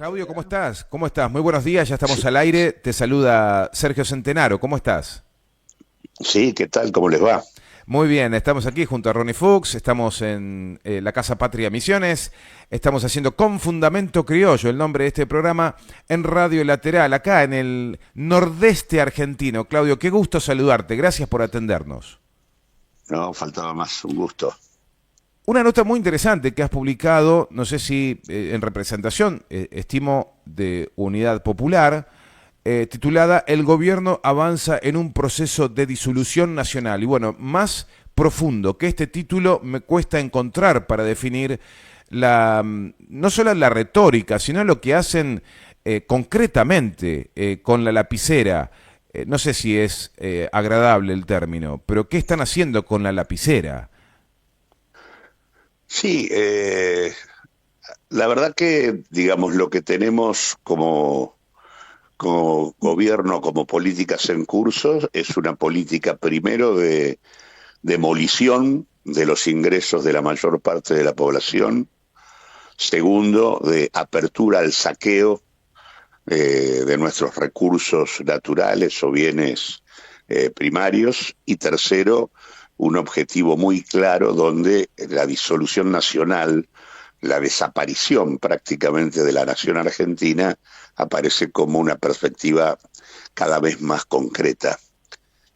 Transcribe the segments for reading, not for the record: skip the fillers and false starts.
Claudio, ¿cómo estás? ¿Cómo estás? Muy buenos días, ya estamos al aire. Te saluda Sergio Centenaro, ¿cómo estás? Sí, ¿qué tal? ¿Cómo les va? Muy bien, estamos aquí junto a Ronnie Fuchs, estamos en la Casa Patria Misiones, estamos haciendo Con Fundamento Criollo, el nombre de este programa, en Radio Lateral, acá en el nordeste argentino. Claudio, qué gusto saludarte, gracias por atendernos. No, faltaba más, un gusto. Una nota muy interesante que has publicado, no sé si en representación, estimo, de Unidad Popular, titulada El gobierno avanza en un proceso de disolución nacional. Y bueno, más profundo que este título me cuesta encontrar para definir no solo la retórica, sino lo que hacen concretamente con la lapicera. No sé si es agradable el término, pero ¿qué están haciendo con la lapicera? Sí, la verdad que, digamos, lo que tenemos como gobierno, como políticas en curso, es una política primero de demolición de los ingresos de la mayor parte de la población, segundo, de apertura al saqueo de nuestros recursos naturales o bienes primarios, y tercero, un objetivo muy claro donde la disolución nacional, la desaparición prácticamente de la nación argentina, aparece como una perspectiva cada vez más concreta.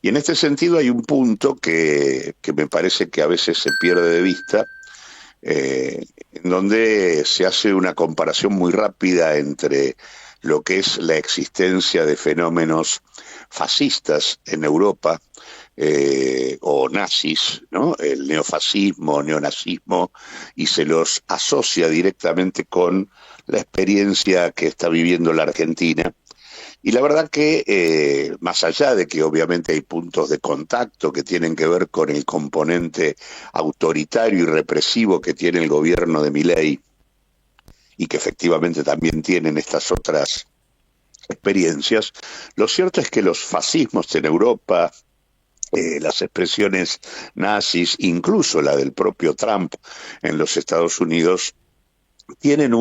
Y en este sentido hay un punto que me parece que a veces se pierde de vista, en donde se hace una comparación muy rápida entre lo que es la existencia de fenómenos fascistas en Europa, o nazis, ¿no? El neofascismo, neonazismo, y se los asocia directamente con la experiencia que está viviendo la Argentina. Y la verdad que, más allá de que obviamente hay puntos de contacto que tienen que ver con el componente autoritario y represivo que tiene el gobierno de Milei, y que efectivamente también tienen estas otras experiencias, lo cierto es que los fascismos en Europa, las expresiones nazis, incluso la del propio Trump en los Estados Unidos, tienen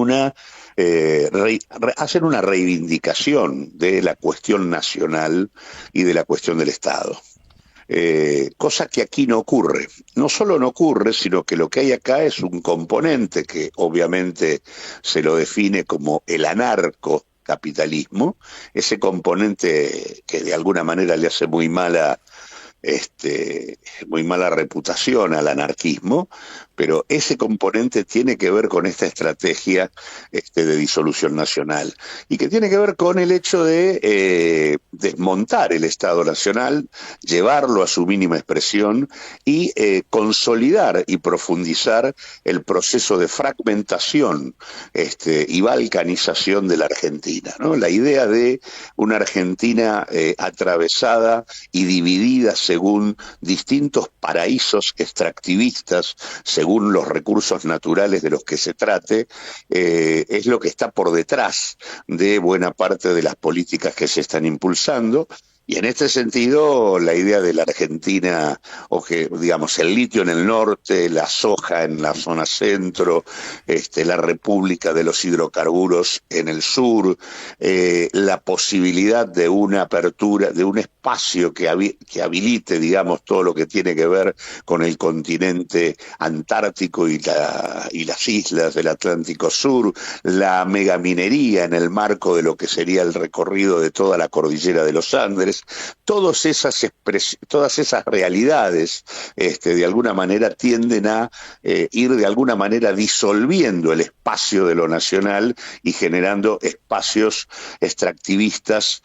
hacen una reivindicación de la cuestión nacional y de la cuestión del Estado. Cosa que aquí no ocurre. No solo no ocurre, sino que lo que hay acá es un componente que obviamente se lo define como el anarcocapitalismo, ese componente que de alguna manera le hace muy mala reputación al anarquismo, pero ese componente tiene que ver con esta estrategia de disolución nacional, y que tiene que ver con el hecho de desmontar el Estado Nacional, llevarlo a su mínima expresión y consolidar y profundizar el proceso de fragmentación y balcanización de la Argentina, ¿no? La idea de una Argentina atravesada y dividida según distintos paraísos extractivistas, según los recursos naturales de los que se trate, es lo que está por detrás de buena parte de las políticas que se están impulsando. Y en este sentido, la idea de la Argentina, o que, digamos, el litio en el norte, la soja en la zona centro, la república de los hidrocarburos en el sur, la posibilidad de una apertura, de un espacio que habilite, digamos, todo lo que tiene que ver con el continente antártico y las islas del Atlántico Sur, la megaminería en el marco de lo que sería el recorrido de toda la cordillera de los Andes. Todas esas realidades, de alguna manera tienden a ir de alguna manera disolviendo el espacio de lo nacional y generando espacios extractivistas,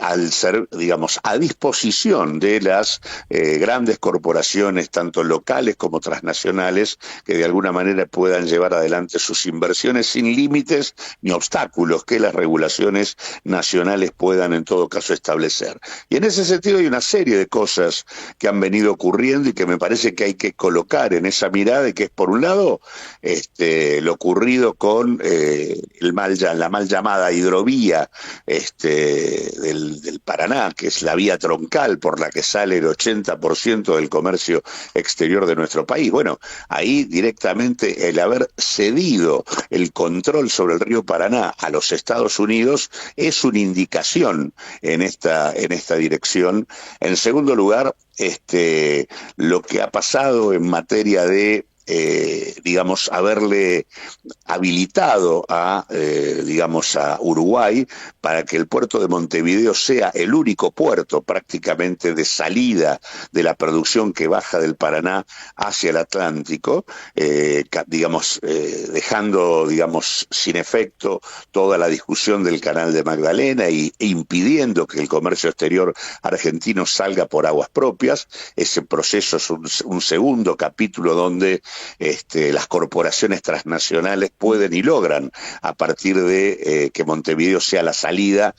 al ser, digamos, a disposición de las grandes corporaciones, tanto locales como transnacionales, que de alguna manera puedan llevar adelante sus inversiones sin límites ni obstáculos que las regulaciones nacionales puedan en todo caso establecer. establecer. Y en ese sentido hay una serie de cosas que han venido ocurriendo y que me parece que hay que colocar en esa mirada, y que es, por un lado, lo ocurrido con la mal llamada hidrovía del Paraná, que es la vía troncal por la que sale el 80% del comercio exterior de nuestro país. Bueno, ahí directamente el haber cedido el control sobre el río Paraná a los Estados Unidos es una indicación en esta dirección. En segundo lugar, lo que ha pasado en materia de digamos, haberle habilitado a Uruguay para que el puerto de Montevideo sea el único puerto prácticamente de salida de la producción que baja del Paraná hacia el Atlántico, dejando, sin efecto toda la discusión del Canal de Magdalena e impidiendo que el comercio exterior argentino salga por aguas propias. Ese proceso es un segundo capítulo donde las corporaciones transnacionales pueden y logran, a partir de que Montevideo sea la salida,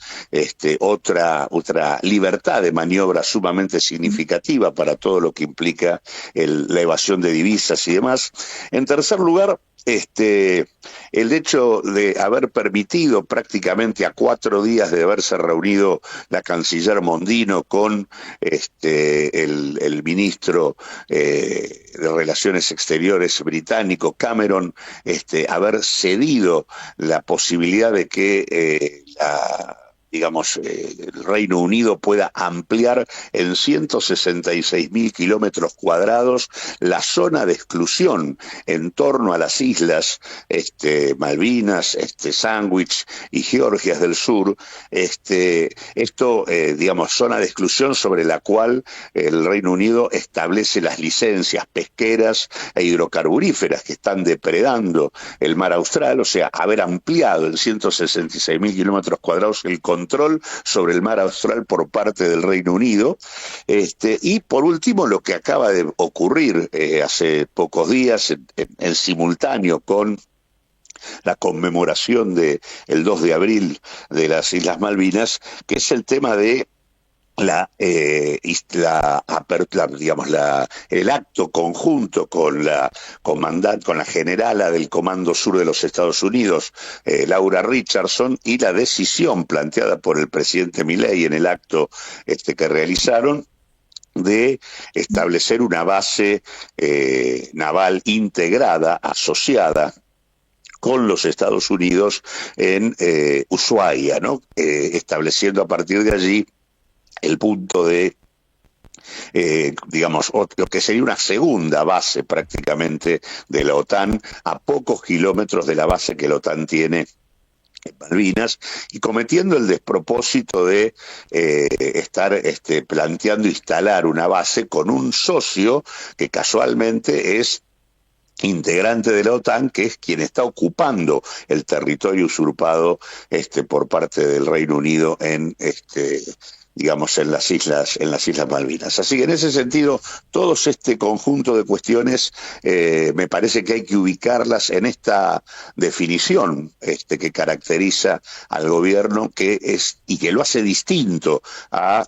otra libertad de maniobra sumamente significativa para todo lo que implica la evasión de divisas y demás. En tercer lugar, el hecho de haber permitido, prácticamente a 4 días de haberse reunido la canciller Mondino con el ministro de Relaciones Exteriores británico Cameron, haber cedido la posibilidad de que el Reino Unido pueda ampliar en 166.000 kilómetros cuadrados la zona de exclusión en torno a las islas Malvinas, Sandwich y Georgias del Sur. Zona de exclusión sobre la cual el Reino Unido establece las licencias pesqueras e hidrocarburíferas que están depredando el mar Austral, o sea, haber ampliado en 166.000 kilómetros cuadrados el control sobre el mar Austral por parte del Reino Unido. Y por último, lo que acaba de ocurrir hace pocos días, en simultáneo con la conmemoración del 2 de abril de las Islas Malvinas, que es el tema de el acto conjunto con la generala del Comando Sur de los Estados Unidos, Laura Richardson, y la decisión planteada por el presidente Milei en el acto que realizaron de establecer una base naval integrada, asociada con los Estados Unidos en Ushuaia, ¿no? Estableciendo a partir de allí el punto de, lo que sería una segunda base prácticamente de la OTAN, a pocos kilómetros de la base que la OTAN tiene en Malvinas, y cometiendo el despropósito de estar planteando instalar una base con un socio que casualmente es integrante de la OTAN, que es quien está ocupando el territorio usurpado por parte del Reino Unido en en las Islas Malvinas. Así que en ese sentido, todo este conjunto de cuestiones me parece que hay que ubicarlas en esta definición que caracteriza al gobierno, y que lo hace distinto a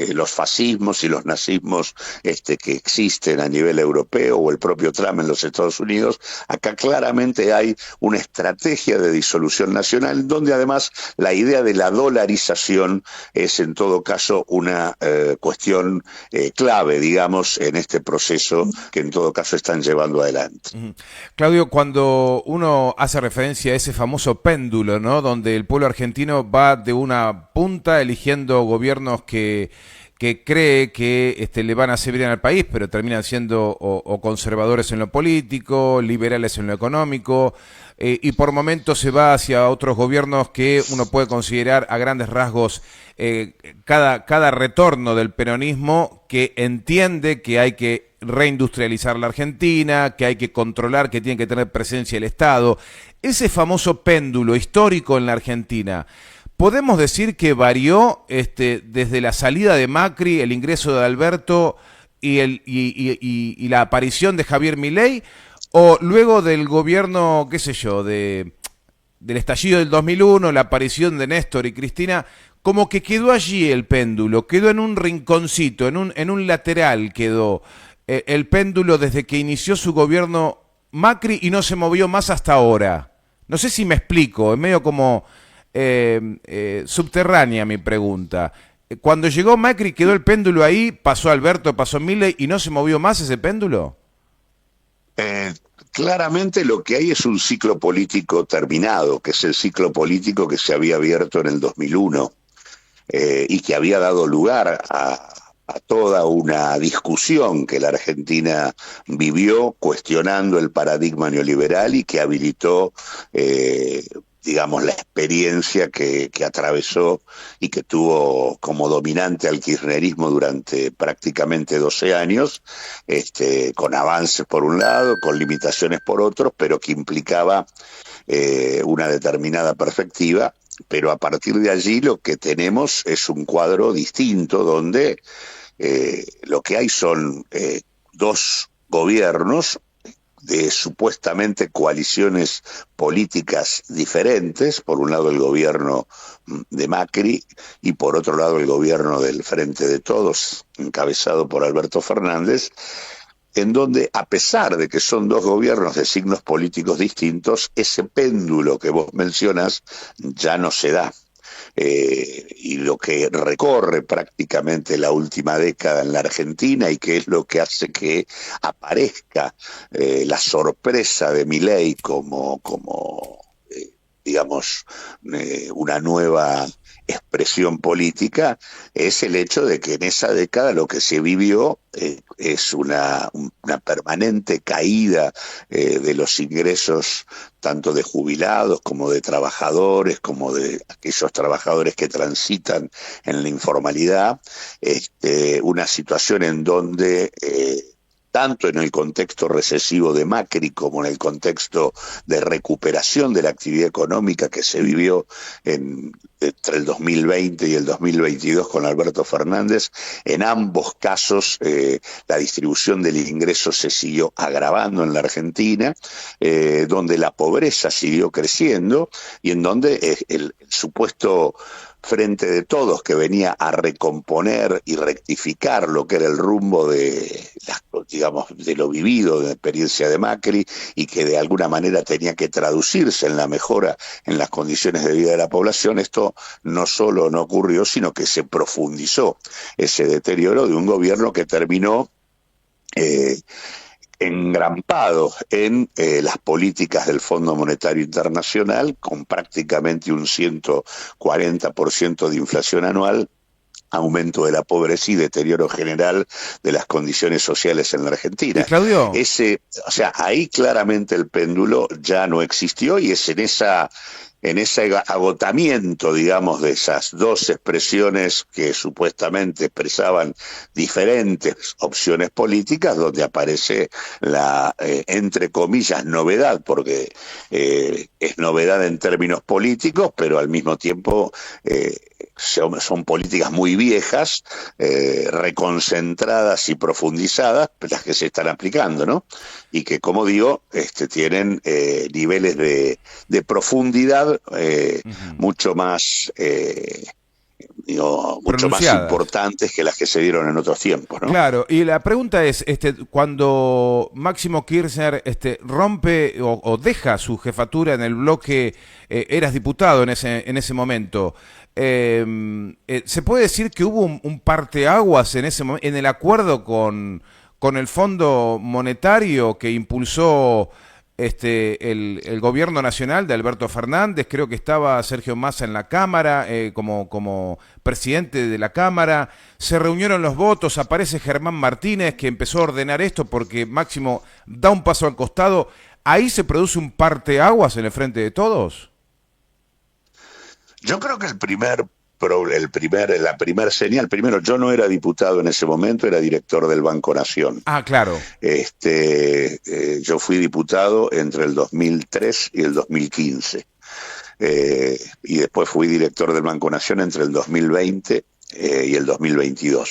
los fascismos y los nazismos que existen a nivel europeo, o el propio Trump en los Estados Unidos. Acá claramente hay una estrategia de disolución nacional, donde además la idea de la dolarización es en todo caso una cuestión clave, en este proceso que en todo caso están llevando adelante. Claudio, cuando uno hace referencia a ese famoso péndulo, ¿no?, donde el pueblo argentino va de una punta eligiendo gobiernos que cree que le van a servir al país, pero terminan siendo o conservadores en lo político, liberales en lo económico, y por momentos se va hacia otros gobiernos que uno puede considerar a grandes rasgos cada retorno del peronismo, que entiende que hay que reindustrializar la Argentina, que hay que controlar, que tiene que tener presencia el Estado. Ese famoso péndulo histórico en la Argentina, ¿podemos decir que varió desde la salida de Macri, el ingreso de Alberto y la aparición de Javier Milei, o luego del gobierno, del estallido del 2001, la aparición de Néstor y Cristina? como que quedó allí el péndulo, quedó en un rinconcito, en un lateral quedó el péndulo desde que inició su gobierno Macri y no se movió más hasta ahora. No sé si me explico, es medio como subterránea mi pregunta. Cuando llegó Macri quedó el péndulo ahí, pasó Alberto, pasó Milei y no se movió más ese péndulo. Eh, Claramente lo que hay es un ciclo político terminado, que es el ciclo político que se había abierto en el 2001 y que había dado lugar a toda una discusión que la Argentina vivió cuestionando el paradigma neoliberal y que habilitó digamos, la experiencia que atravesó y que tuvo como dominante al kirchnerismo durante prácticamente 12 años, con avances por un lado, con limitaciones por otros, pero que implicaba una determinada perspectiva. Pero a partir de allí lo que tenemos es un cuadro distinto donde lo que hay son dos gobiernos de supuestamente coaliciones políticas diferentes, por un lado el gobierno de Macri y por otro lado el gobierno del Frente de Todos, encabezado por Alberto Fernández, en donde, a pesar de que son dos gobiernos de signos políticos distintos, ese péndulo que vos mencionas ya no se da. Y lo que recorre prácticamente la última década en la Argentina y que es lo que hace que aparezca la sorpresa de Milei como digamos, una nueva expresión política, es el hecho de que en esa década lo que se vivió es una permanente caída de los ingresos tanto de jubilados como de trabajadores, como de aquellos trabajadores que transitan en la informalidad, una situación en donde tanto en el contexto recesivo de Macri como en el contexto de recuperación de la actividad económica que se vivió entre el 2020 y el 2022 con Alberto Fernández, en ambos casos la distribución del ingreso se siguió agravando en la Argentina, donde la pobreza siguió creciendo y en donde el supuesto Frente de Todos, que venía a recomponer y rectificar lo que era el rumbo de, digamos, de lo vivido, de la experiencia de Macri, y que de alguna manera tenía que traducirse en la mejora en las condiciones de vida de la población. Esto no solo no ocurrió, sino que se profundizó ese deterioro de un gobierno que terminó engrampado en las políticas del Fondo Monetario Internacional, con prácticamente un 140% de inflación anual, aumento de la pobreza y deterioro general de las condiciones sociales en la Argentina. Y Claudio, O sea, ahí claramente el péndulo ya no existió y es en ese agotamiento, digamos, de esas dos expresiones que supuestamente expresaban diferentes opciones políticas, donde aparece la, entre comillas, novedad, porque es novedad en términos políticos, pero al mismo tiempo son políticas muy viejas, reconcentradas y profundizadas, las que se están aplicando, ¿no? Y que, como digo, tienen niveles de profundidad mucho más mucho más importantes que las que se dieron en otros tiempos, ¿no? Claro, y la pregunta es, cuando Máximo Kirchner rompe o deja su jefatura en el bloque, eras diputado en ese momento, ¿se puede decir que hubo un parteaguas en el acuerdo con el Fondo Monetario que impulsó el gobierno nacional de Alberto Fernández? Creo que estaba Sergio Massa en la Cámara como presidente de la Cámara, se reunieron los votos, aparece Germán Martínez que empezó a ordenar esto porque Máximo da un paso al costado. ¿Ahí se produce un parteaguas en el Frente de Todos? Yo creo que la primera señal, primero, yo no era diputado en ese momento, era director del Banco Nación. Ah, claro. Yo fui diputado entre el 2003 y el 2015. Y después fui director del Banco Nación entre el 2020 y el 2022.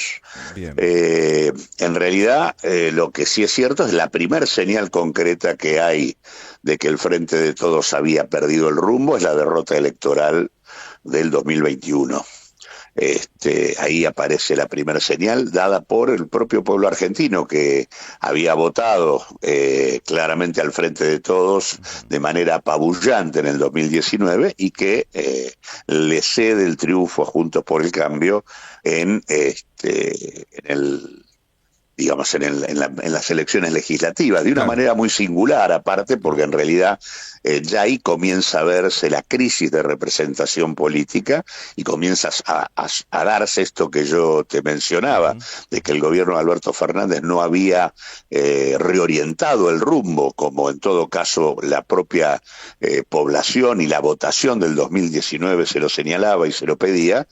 Bien. En realidad, lo que sí es cierto es la primera señal concreta que hay de que el Frente de Todos había perdido el rumbo es la derrota electoral del 2021. ahí aparece la primera señal dada por el propio pueblo argentino, que había votado claramente al Frente de Todos de manera apabullante en el 2019 y que le cede el triunfo a Juntos por el Cambio en el digamos, en las elecciones legislativas, de una Claro. manera muy singular, aparte, porque en realidad ya ahí comienza a verse la crisis de representación política y comienza a darse esto que yo te mencionaba, de que el gobierno de Alberto Fernández no había reorientado el rumbo, como en todo caso la propia población y la votación del 2019 se lo señalaba y se lo pedía,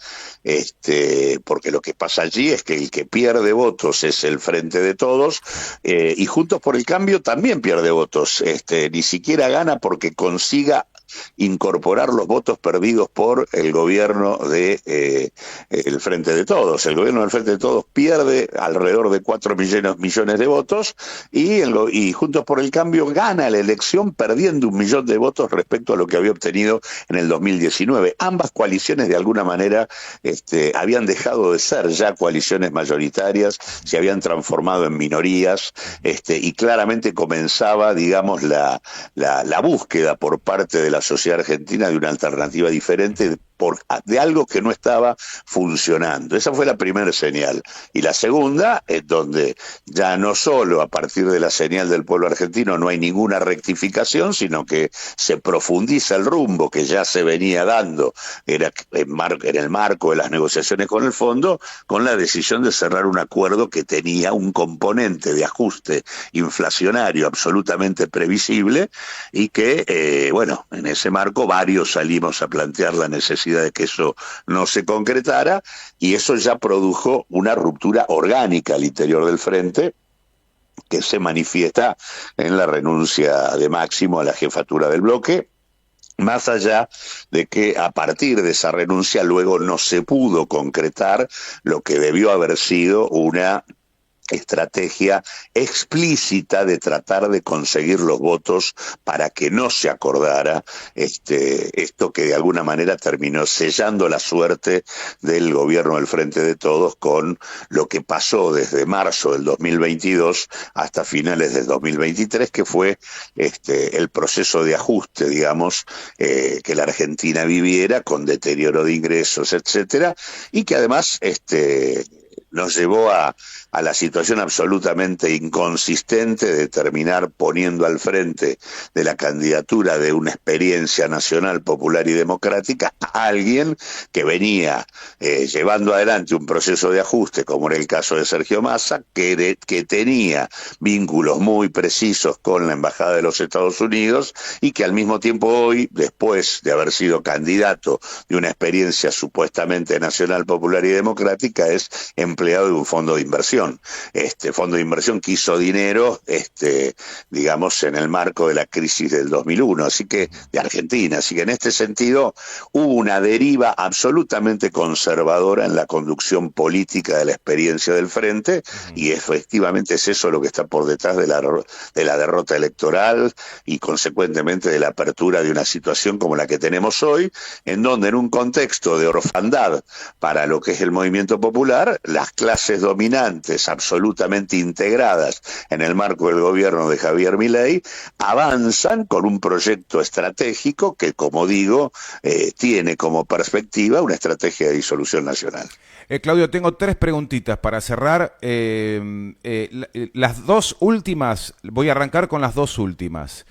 porque lo que pasa allí es que el que pierde votos es el Frente de Todos, y Juntos por el Cambio también pierde votos, ni siquiera gana porque consiga incorporar los votos perdidos por el gobierno de el Frente de Todos. El gobierno del Frente de Todos pierde alrededor de 4 millones de votos y Juntos por el Cambio gana la elección perdiendo 1 millón de votos respecto a lo que había obtenido en el 2019. Ambas coaliciones de alguna manera habían dejado de ser ya coaliciones mayoritarias, se habían transformado en minorías, y claramente comenzaba, digamos, la búsqueda por parte de la sociedad argentina de una alternativa diferente de algo que no estaba funcionando. Esa fue la primera señal. Y la segunda es donde ya no solo a partir de la señal del pueblo argentino no hay ninguna rectificación, sino que se profundiza el rumbo que ya se venía dando en el marco de las negociaciones con el fondo, con la decisión de cerrar un acuerdo que tenía un componente de ajuste inflacionario absolutamente previsible y que, bueno, en ese marco varios salimos a plantear la necesidad de que eso no se concretara, y eso ya produjo una ruptura orgánica al interior del Frente, que se manifiesta en la renuncia de Máximo a la jefatura del bloque, más allá de que a partir de esa renuncia luego no se pudo concretar lo que debió haber sido una estrategia explícita de tratar de conseguir los votos para que no se acordara esto que de alguna manera terminó sellando la suerte del gobierno del Frente de Todos con lo que pasó desde marzo del 2022 hasta finales del 2023, que fue el proceso de ajuste, digamos, que la Argentina viviera con deterioro de ingresos, etcétera, y que además nos llevó a la situación absolutamente inconsistente de terminar poniendo al frente de la candidatura de una experiencia nacional, popular y democrática a alguien que venía llevando adelante un proceso de ajuste, como era el caso de Sergio Massa, que tenía vínculos muy precisos con la Embajada de los Estados Unidos y que al mismo tiempo hoy, después de haber sido candidato de una experiencia supuestamente nacional, popular y democrática, es empleado de un fondo de inversión. Fondo de inversión que hizo dinero, digamos, en el marco de la crisis del 2001, así que de Argentina. Así que en este sentido hubo una deriva absolutamente conservadora en la conducción política de la experiencia del Frente, y efectivamente es eso lo que está por detrás de la derrota electoral y consecuentemente de la apertura de una situación como la que tenemos hoy, en donde en un contexto de orfandad para lo que es el movimiento popular, las clases dominantes absolutamente integradas en el marco del gobierno de Javier Milei avanzan con un proyecto estratégico que, como digo, tiene como perspectiva una estrategia de disolución nacional. Claudio, tengo 3 preguntitas para cerrar. Las 2 últimas, voy a arrancar con las 2 últimas.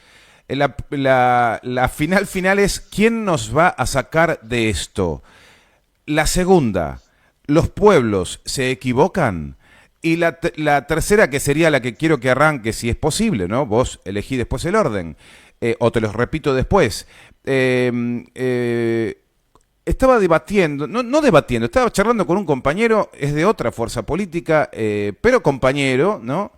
La final es ¿quién nos va a sacar de esto? La segunda, ¿los pueblos se equivocan? Y la tercera, que sería la que quiero que arranque, si es posible, ¿no? Vos elegí después el orden, o te los repito después. Estaba debatiendo, no debatiendo, estaba charlando con un compañero, es de otra fuerza política, pero compañero, ¿no?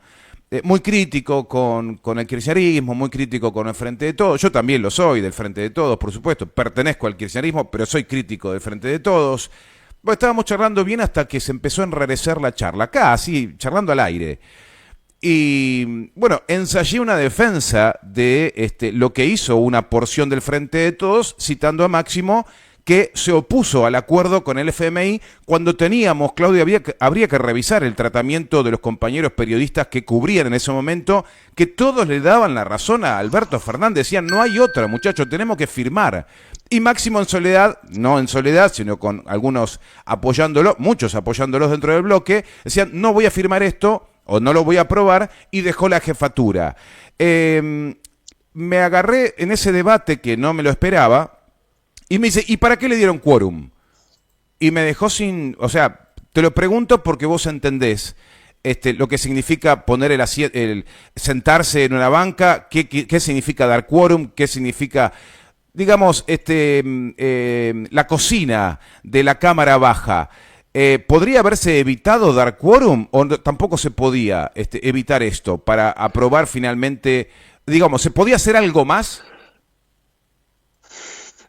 Muy crítico con el kirchnerismo, muy crítico con el Frente de Todos. Yo también lo soy del Frente de Todos, por supuesto, pertenezco al kirchnerismo, pero soy crítico del Frente de Todos. Bueno, estábamos charlando bien hasta que se empezó a enrarecer la charla, acá, así, charlando al aire. Y bueno, ensayé una defensa de lo que hizo una porción del Frente de Todos, citando a Máximo, que se opuso al acuerdo con el FMI cuando teníamos, Claudia, habría que revisar el tratamiento de los compañeros periodistas que cubrían en ese momento, que todos le daban la razón a Alberto Fernández, decían, no hay otra, muchachos, tenemos que firmar. Y Máximo en soledad, no en soledad, sino con algunos apoyándolo, muchos apoyándolos dentro del bloque, decían, no voy a firmar esto, o no lo voy a aprobar, y dejó la jefatura. Me agarré en ese debate que no me lo esperaba, y me dice, ¿y para qué le dieron quórum? Y me dejó sin, o sea, te lo pregunto porque vos entendés lo que significa poner el sentarse en una banca, qué significa dar quórum, qué significa, digamos, la cocina de la Cámara Baja. ¿Podría haberse evitado dar quórum o tampoco se podía evitar esto para aprobar finalmente, digamos, ¿se podía hacer algo más?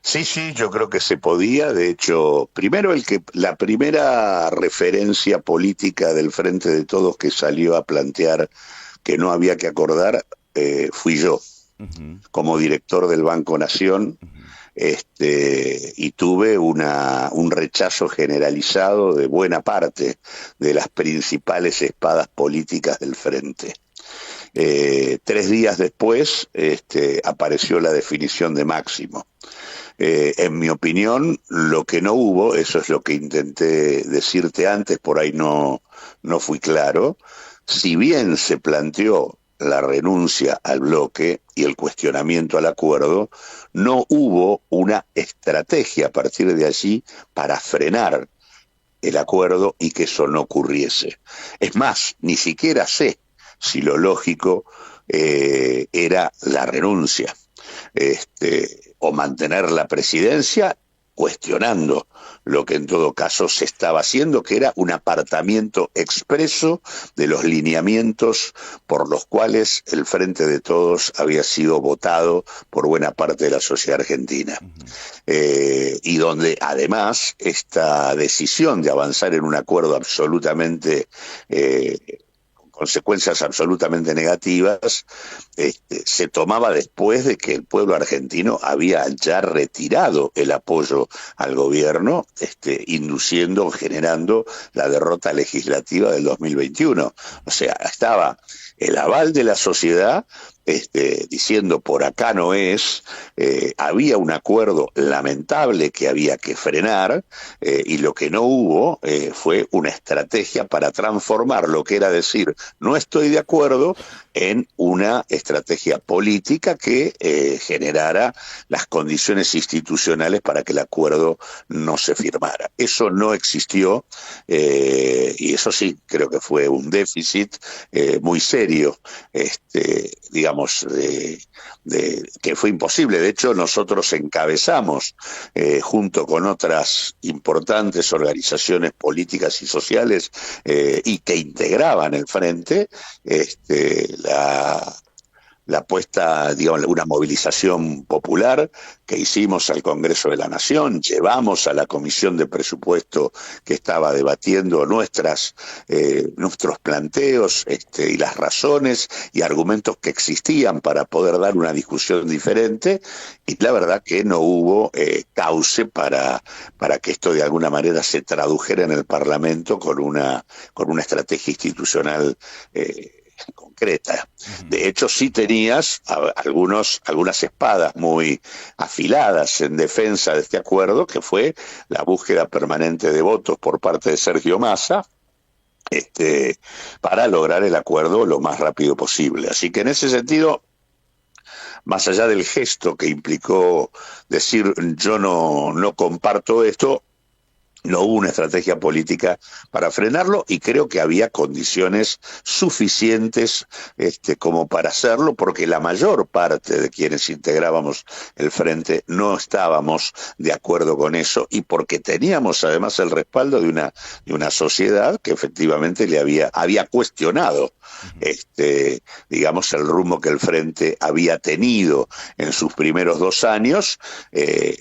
Sí, sí, yo creo que se podía. De hecho, primero la primera referencia política del Frente de Todos que salió a plantear que no había que acordar fui yo, como director del Banco Nación, y tuve un rechazo generalizado de buena parte de las principales espadas políticas del Frente. 3 días después apareció la definición de Máximo. En mi opinión, lo que no hubo, eso es lo que intenté decirte antes, por ahí no fui claro, si bien se planteó la renuncia al bloque y el cuestionamiento al acuerdo, no hubo una estrategia a partir de allí para frenar el acuerdo y que eso no ocurriese. Es más, ni siquiera sé si lo lógico era la renuncia. O mantener la presidencia cuestionando lo que en todo caso se estaba haciendo, que era un apartamiento expreso de los lineamientos por los cuales el Frente de Todos había sido votado por buena parte de la sociedad argentina. Y donde además esta decisión de avanzar en un acuerdo absolutamente consecuencias absolutamente negativas, se tomaba después de que el pueblo argentino había ya retirado el apoyo al gobierno, induciendo, generando la derrota legislativa del 2021. O sea, estaba el aval de la sociedad diciendo por acá no es, había un acuerdo lamentable que había que frenar, y lo que no hubo fue una estrategia para transformar lo que era decir no estoy de acuerdo en una estrategia política que generara las condiciones institucionales para que el acuerdo no se firmara. Eso no existió, y eso sí creo que fue un déficit muy serio, digamos, que fue imposible. De hecho, nosotros encabezamos, junto con otras importantes organizaciones políticas y sociales, y que integraban el Frente, la puesta, digamos, una movilización popular que hicimos al Congreso de la Nación, llevamos a la Comisión de Presupuesto que estaba debatiendo nuestros planteos, y las razones y argumentos que existían para poder dar una discusión diferente, y la verdad que no hubo cauce para que esto de alguna manera se tradujera en el Parlamento con una estrategia institucional concreta. De hecho, sí tenías algunas espadas muy afiladas en defensa de este acuerdo, que fue la búsqueda permanente de votos por parte de Sergio Massa, para lograr el acuerdo lo más rápido posible. Así que en ese sentido, más allá del gesto que implicó decir yo no comparto esto, no hubo una estrategia política para frenarlo, y creo que había condiciones suficientes como para hacerlo, porque la mayor parte de quienes integrábamos el Frente no estábamos de acuerdo con eso, y porque teníamos además el respaldo de una sociedad que efectivamente le había cuestionado digamos, el rumbo que el Frente había tenido en sus primeros 2 años,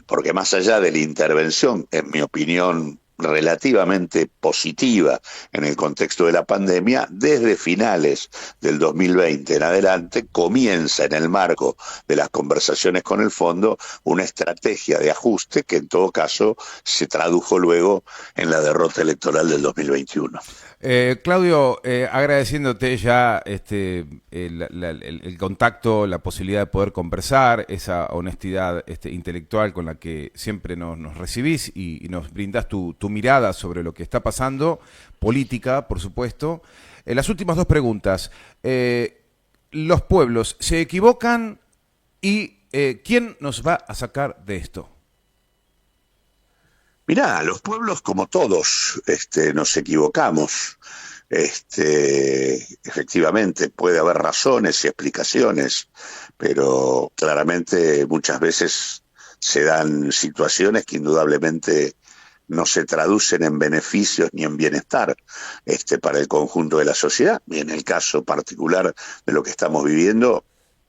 porque más allá de la intervención, en mi opinión, relativamente positiva en el contexto de la pandemia, desde finales del 2020 en adelante comienza en el marco de las conversaciones con el fondo una estrategia de ajuste que en todo caso se tradujo luego en la derrota electoral del 2021. Claudio, agradeciéndote ya el contacto, la posibilidad de poder conversar, esa honestidad intelectual con la que siempre nos recibís y nos brindás tu mirada sobre lo que está pasando, política, por supuesto. Las últimas dos preguntas. ¿Los pueblos se equivocan y quién nos va a sacar de esto? Mirá, los pueblos como todos nos equivocamos. Efectivamente, puede haber razones y explicaciones, pero claramente muchas veces se dan situaciones que indudablemente no se traducen en beneficios ni en bienestar para el conjunto de la sociedad. Y en el caso particular de lo que estamos viviendo,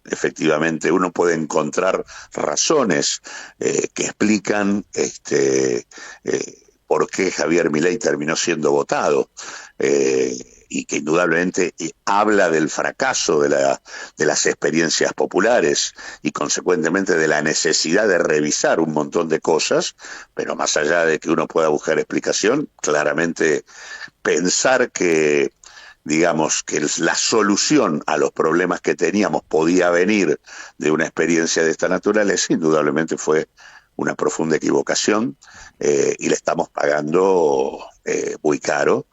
efectivamente uno puede encontrar razones que explican por qué Javier Milei terminó siendo votado, y que indudablemente habla del fracaso de las experiencias populares y consecuentemente de la necesidad de revisar un montón de cosas, pero más allá de que uno pueda buscar explicación, claramente pensar que digamos que la solución a los problemas que teníamos podía venir de una experiencia de esta naturaleza, indudablemente fue una profunda equivocación, y le estamos pagando muy caro.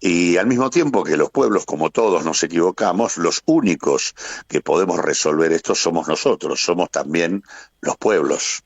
Y al mismo tiempo que los pueblos, como todos, nos equivocamos, los únicos que podemos resolver esto somos nosotros, somos también los pueblos.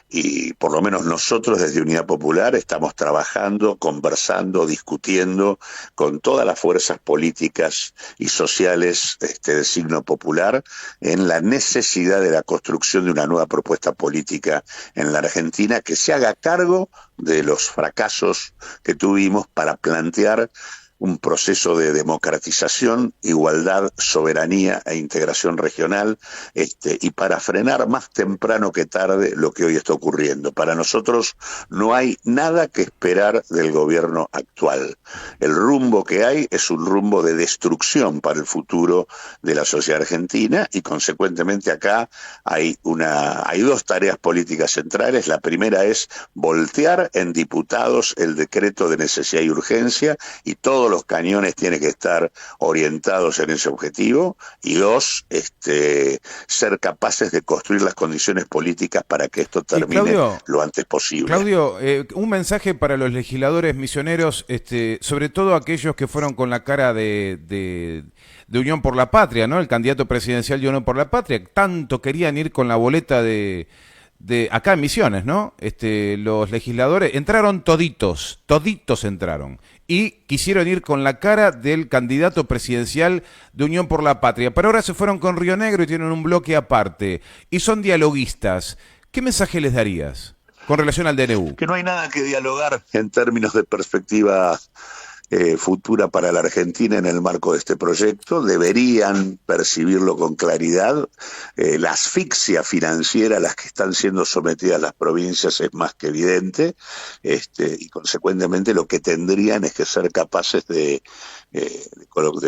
Y por lo menos nosotros desde Unidad Popular estamos trabajando, conversando, discutiendo con todas las fuerzas políticas y sociales de signo popular en la necesidad de la construcción de una nueva propuesta política en la Argentina que se haga cargo de los fracasos que tuvimos para plantear un proceso de democratización, igualdad, soberanía e integración regional, y para frenar más temprano que tarde lo que hoy está ocurriendo. Para nosotros no hay nada que esperar del gobierno actual. El rumbo que hay es un rumbo de destrucción para el futuro de la sociedad argentina y consecuentemente acá hay dos tareas políticas centrales. La primera es voltear en diputados el decreto de necesidad y urgencia y todos los cañones tienen que estar orientados en ese objetivo, y dos, ser capaces de construir las condiciones políticas para que esto termine Claudio, lo antes posible. Claudio, un mensaje para los legisladores misioneros, sobre todo aquellos que fueron con la cara de Unión por la Patria, ¿no? El candidato presidencial de Unión por la Patria, tanto querían ir con la boleta de acá en Misiones, ¿no? Los legisladores entraron toditos entraron y quisieron ir con la cara del candidato presidencial de Unión por la Patria, pero ahora se fueron con Río Negro y tienen un bloque aparte y son dialoguistas. ¿Qué mensaje les darías con relación al DNU? Que no hay nada que dialogar en términos de perspectiva futura para la Argentina en el marco de este proyecto. Deberían percibirlo con claridad. La asfixia financiera a la que están siendo sometidas las provincias es más que evidente, y consecuentemente lo que tendrían es que ser capaces de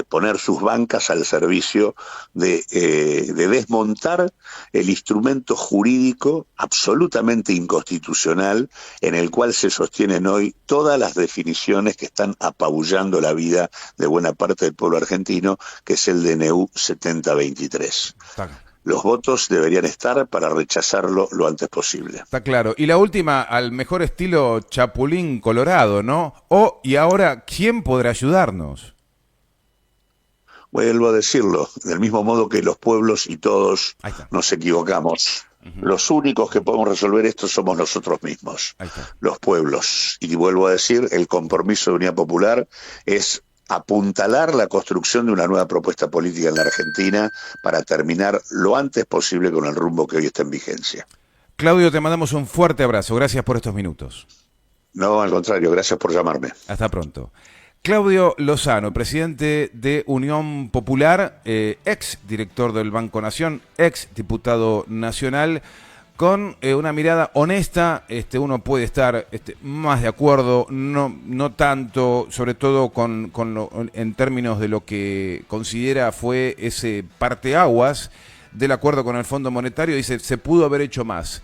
poner sus bancas al servicio de desmontar el instrumento jurídico absolutamente inconstitucional en el cual se sostienen hoy todas las definiciones que están apabullando la vida de buena parte del pueblo argentino, que es el DNU 7023. Los votos deberían estar para rechazarlo lo antes posible. Está claro. Y la última, al mejor estilo Chapulín Colorado, ¿no? Y ahora, ¿quién podrá ayudarnos? Vuelvo a decirlo, del mismo modo que los pueblos y todos nos equivocamos. Los únicos que podemos resolver esto somos nosotros mismos, los pueblos. Y vuelvo a decir, el compromiso de Unidad Popular es apuntalar la construcción de una nueva propuesta política en la Argentina para terminar lo antes posible con el rumbo que hoy está en vigencia. Claudio, te mandamos un fuerte abrazo. Gracias por estos minutos. No, al contrario, gracias por llamarme. Hasta pronto. Claudio Lozano, presidente de Unión Popular, ex director del Banco Nación, ex diputado nacional, con una mirada honesta, uno puede estar más de acuerdo, no tanto, sobre todo en términos de lo que considera fue ese parteaguas del acuerdo con el Fondo Monetario. Dice, se pudo haber hecho más.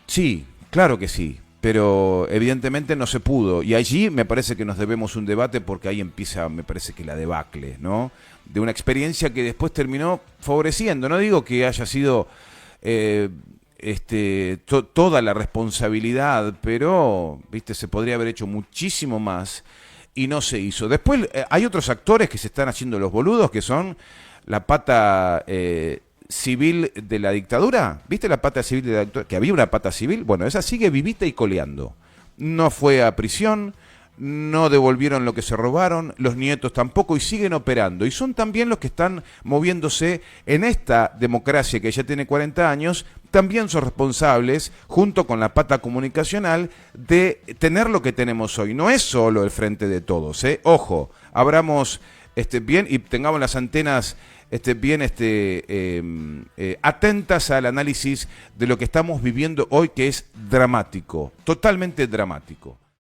Sí, claro que sí, pero evidentemente no se pudo. Y allí me parece que nos debemos un debate, porque ahí empieza, me parece que la debacle, ¿no? De una experiencia que después terminó favoreciendo. No digo que haya sido toda la responsabilidad, pero se podría haber hecho muchísimo más y no se hizo. Después hay otros actores que se están haciendo los boludos, que son la pata civil de la dictadura. ¿Viste la pata civil de la dictadura? Que había una pata civil. Bueno, esa sigue vivita y coleando. No fue a prisión, no devolvieron lo que se robaron, los nietos tampoco, y siguen operando. Y son también los que están moviéndose en esta democracia que ya tiene 40 años, también son responsables, junto con la pata comunicacional, de tener lo que tenemos hoy. No es solo el Frente de Todos, ¿eh? Ojo, abramos bien y tengamos las antenas bien atentas al análisis de lo que estamos viviendo hoy, que es dramático, totalmente dramático.